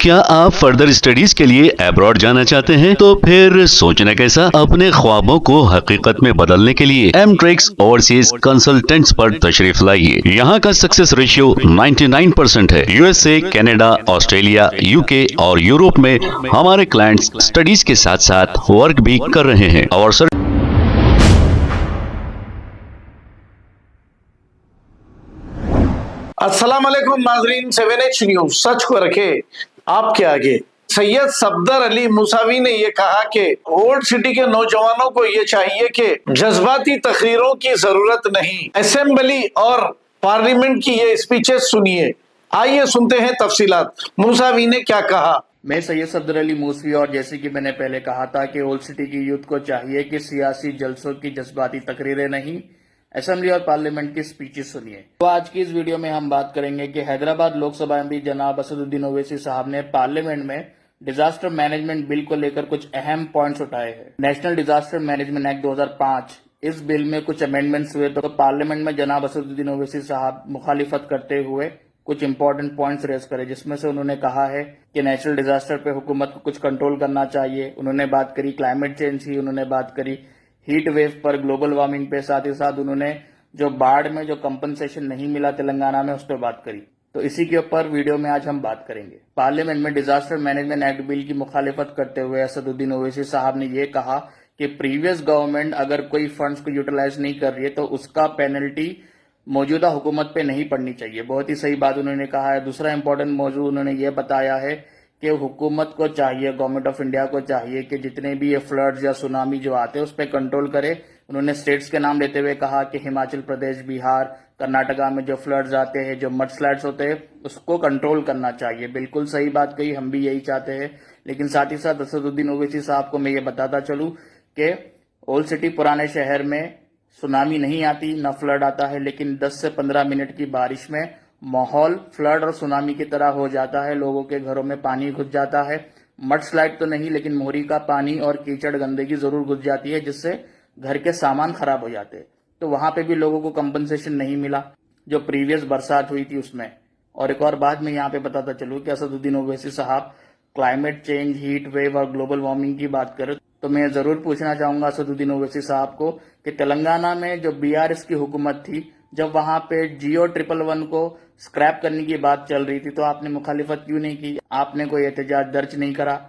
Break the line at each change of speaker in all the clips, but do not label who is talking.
क्या आप further studies के लिए अब्रॉड जाना चाहते हैं? तो फिर सोचना कैसा, अपने ख्वाबों को हकीकत में बदलने के लिए एमट्रिक्स ओवरसीज कंसल्टेंट्स पर तशरीफ लाइए। यहाँ का सक्सेस रेशियो 99% है। यूएसए, कनाडा, ऑस्ट्रेलिया, यूके और यूरोप में हमारे क्लाइंट्स स्टडीज के साथ साथ वर्क भी कर रहे हैं और
अस्सलाम वालेकुम नाजरीन, 7H न्यूज सच को रखे आपके आगे। सैयद सफदर अली मूसावी ने यह कहा कि ओल्ड सिटी के नौजवानों को यह चाहिए कि जज्बाती तकरीरों की जरूरत नहीं। असेंबली और पार्लियामेंट की ये स्पीचेस सुनिए। आइए सुनते हैं तफसीलात। मूसावी ने क्या कहा।
मैं सैयद सफदर अली मूसवी, और जैसे कि मैंने पहले कहा था कि ओल्ड सिटी की यूथ को चाहिए कि सियासी जलसों की जज्बाती तकरीरें नहीं, असेंबली और पार्लियामेंट की स्पीचेस सुनिए। तो आज की इस वीडियो में हम बात करेंगे कि हैदराबाद लोकसभा एमपी जनाब असदुद्दीन ओवैसी साहब ने पार्लियामेंट में डिजास्टर मैनेजमेंट बिल को लेकर कुछ अहम पॉइंट्स उठाए हैं। नेशनल डिजास्टर मैनेजमेंट एक्ट 2005, इस बिल में कुछ अमेंडमेंट्स हुए तो पार्लियामेंट में जनाब असदुद्दीन ओवैसी साहब मुखालिफत करते हुए कुछ इंपॉर्टेंट पॉइंट्स रेज करे, जिसमें से उन्होंने कहा है कि नेचुरल डिजास्टर पे हुकूमत को कुछ कंट्रोल करना चाहिए। उन्होंने बात करी क्लाइमेट चेंज की, उन्होंने बात करी हीट वेव पर, ग्लोबल वार्मिंग पे, साथ ही साथ उन्होंने जो बाढ़ में जो कंपनसेशन नहीं मिला तेलंगाना में उस पर बात करी। तो इसी के ऊपर वीडियो में आज हम बात करेंगे। पार्लियामेंट में डिजास्टर मैनेजमेंट एक्ट बिल की मुखालिफत करते हुए असदुद्दीन ओवैसी साहब ने यह कहा कि प्रीवियस गवर्नमेंट अगर कोई फंड्स को यूटिलाइज नहीं कर रही है तो उसका पेनल्टी मौजूदा हुकूमत पे नहीं पड़नी चाहिए। बहुत ही सही बात उन्होंने कहा है। दूसरा इंपॉर्टेंट मौजूद उन्होंने ये बताया है कि हुकूमत को चाहिए, गवर्नमेंट ऑफ इंडिया को चाहिए कि जितने भी ये फ्लड्स या सुनामी जो आते हैं उस पर कंट्रोल करे। उन्होंने स्टेट्स के नाम लेते हुए कहा कि हिमाचल प्रदेश, बिहार, कर्नाटका में जो फ्लड्स आते हैं, जो मड स्लाइड्स होते हैं, उसको कंट्रोल करना चाहिए। बिल्कुल सही बात कही, हम भी यही चाहते हैं। लेकिन साथ ही साथ असदुद्दीन ओवैसी साहब को मैं ये बताता चलूं कि ओल्ड सिटी पुराने शहर में सुनामी नहीं आती, न फ्लड आता है, लेकिन 10 से 15 मिनट की बारिश में माहौल फ्लड और सुनामी की तरह हो जाता है। लोगों के घरों में पानी घुस जाता है। मड स्लाइड तो नहीं, लेकिन मोरी का पानी और कीचड़ गंदगी जरूर घुस जाती है, जिससे घर के सामान खराब हो जाते हैं। तो वहां पे भी लोगों को कंपनसेशन नहीं मिला जो प्रीवियस बरसात हुई थी उसमें। और एक और बात मैं यहाँ पे बताता चलूं कि असदुद्दीन ओवैसी साहब क्लाइमेट चेंज, हीट वेव और ग्लोबल वार्मिंग की बात करें तो मैं जरूर पूछना चाहूंगा असदुद्दीन ओवैसी साहब को कि तेलंगाना में जो बीआरएस की हुकूमत थी, जब वहां पे जियो 111 को स्क्रैप करने की बात चल रही थी तो आपने मुखालिफत क्यों नहीं की? आपने कोई एहतजाज दर्ज नहीं करा?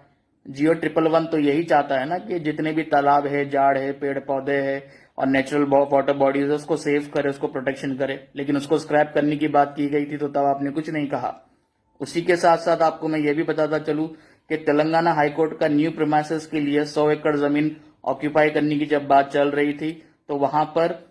जियो 111 तो यही चाहता है ना कि जितने भी तालाब है, जाड़ है, पेड़ पौधे है और नेचुरल वाटर बॉडीज है उसको सेव करे, उसको प्रोटेक्शन करे। लेकिन उसको स्क्रैप करने की बात की गई थी तो तब आपने कुछ नहीं कहा। उसी के साथ साथ आपको मैं ये भी बताता चलूं कि तेलंगाना हाईकोर्ट का न्यू प्रीमाइसेस के लिए 100 एकड़ जमीन ऑक्यूपाई करने की जब बात चल रही थी तो वहां पर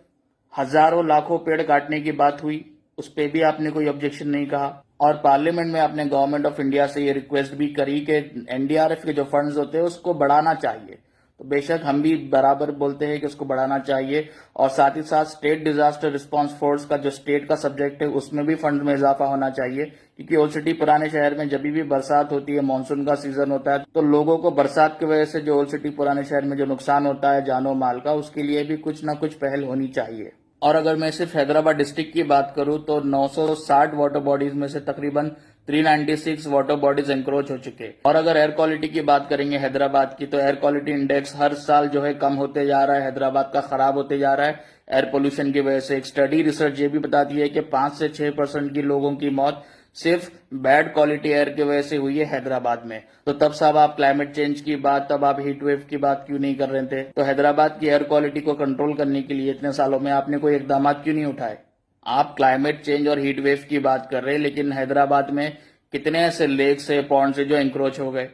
हजारों लाखों पेड़ काटने की बात हुई, उस पर भी आपने कोई ऑब्जेक्शन नहीं कहा। और पार्लियामेंट में आपने गवर्नमेंट ऑफ इंडिया से ये रिक्वेस्ट भी करी कि एनडीआरएफ के जो फंड्स होते हैं उसको बढ़ाना चाहिए। तो बेशक हम भी बराबर बोलते हैं कि उसको बढ़ाना चाहिए, और साथ ही साथ स्टेट डिजास्टर रिस्पांस फोर्स का जो स्टेट का सब्जेक्ट है उसमें भी फंड में इजाफा होना चाहिए। क्योंकि ओल्ड सिटी पुराने शहर में जब भी बरसात होती है, मानसून का सीजन होता है, तो लोगों को बरसात की वजह से जो ओल्ड सिटी पुराने शहर में जो नुकसान होता है जानो माल का, उसके लिए भी कुछ ना कुछ पहल होनी चाहिए। और अगर मैं सिर्फ हैदराबाद डिस्ट्रिक्ट की बात करूं तो 960 वाटर बॉडीज में से तकरीबन 396 वाटर बॉडीज एंक्रोच हो चुके। और अगर एयर क्वालिटी की बात करेंगे हैदराबाद की, तो एयर क्वालिटी इंडेक्स हर साल जो है कम होते जा रहा है, हैदराबाद का खराब होते जा रहा है एयर पोल्यूशन की वजह से। एक स्टडी रिसर्च ये भी बताती है कि 5 से 6% की लोगों की मौत सिर्फ बैड क्वालिटी एयर की वजह से हुई है हैदराबाद में। तो तब साहब आप क्लाइमेट चेंज की बात, तब आप हीट वेव की बात क्यों नहीं कर रहे थे? तो हैदराबाद की एयर क्वालिटी को कंट्रोल करने के लिए इतने सालों में आपने कोई इकदाम क्यों नहीं उठाए? आप क्लाइमेट चेंज और हीट वेव की बात कर रहे हैं, लेकिन हैदराबाद में कितने ऐसे लेक से, पॉन्ड से जो इंक्रोच हो गए,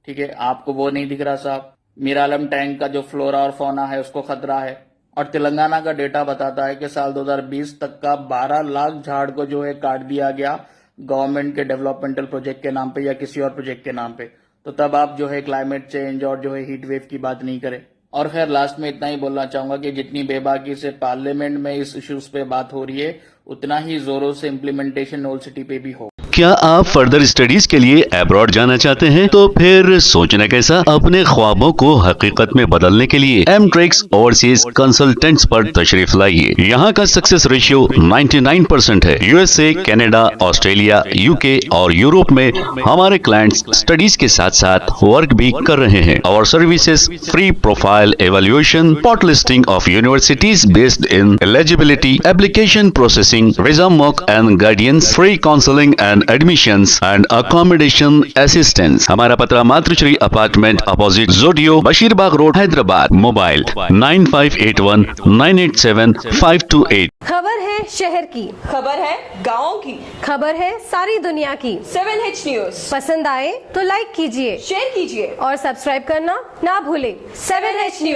ठीक है, आपको वो नहीं दिख रहा साहब। मीरालम टैंक का जो फ्लोरा और फौना है उसको खतरा है। और तेलंगाना का डेटा बताता है कि साल 2020 तक का 12 लाख झाड़ को जो है काट दिया गया गवर्नमेंट के डेवलपमेंटल प्रोजेक्ट के नाम पे या किसी और प्रोजेक्ट के नाम पे। तो तब आप जो है क्लाइमेट चेंज और जो है हीट वेव की बात नहीं करें। और खैर लास्ट में इतना ही बोलना चाहूंगा कि जितनी बेबाकी से पार्लियामेंट में इस इश्यूज पे बात हो रही है, उतना ही जोरों से इम्प्लीमेंटेशन ओल्ड सिटी पे भी हो।
क्या आप फर्दर स्टडीज के लिए अब्रॉड जाना चाहते हैं? तो फिर सोचना कैसा, अपने ख्वाबों को हकीकत में बदलने के लिए एमट्रिक्स ओवरसीज कंसल्टेंट्स पर तशरीफ लाइए। यहाँ का सक्सेस रेशियो 99% है। यूएसए, कनाडा, ऑस्ट्रेलिया, यूके और यूरोप में हमारे क्लाइंट्स स्टडीज के साथ साथ वर्क भी कर रहे हैं। और services free profile evaluation, spot listing of universities based in eligibility, application processing, visa mock and guidance, free counselling and admissions and accommodation assistance. हमारा पता मातृश्री अपार्टमेंट अपोजिट जोडियो, बशीरबाग रोड, हैदराबाद। मोबाइल 9581987528।
खबर है शहर की,
खबर है गाँव की,
खबर है सारी दुनिया की।
7H न्यूज
पसंद आए तो लाइक कीजिए,
शेयर कीजिए
और सब्सक्राइब करना ना भूलें।
7H news.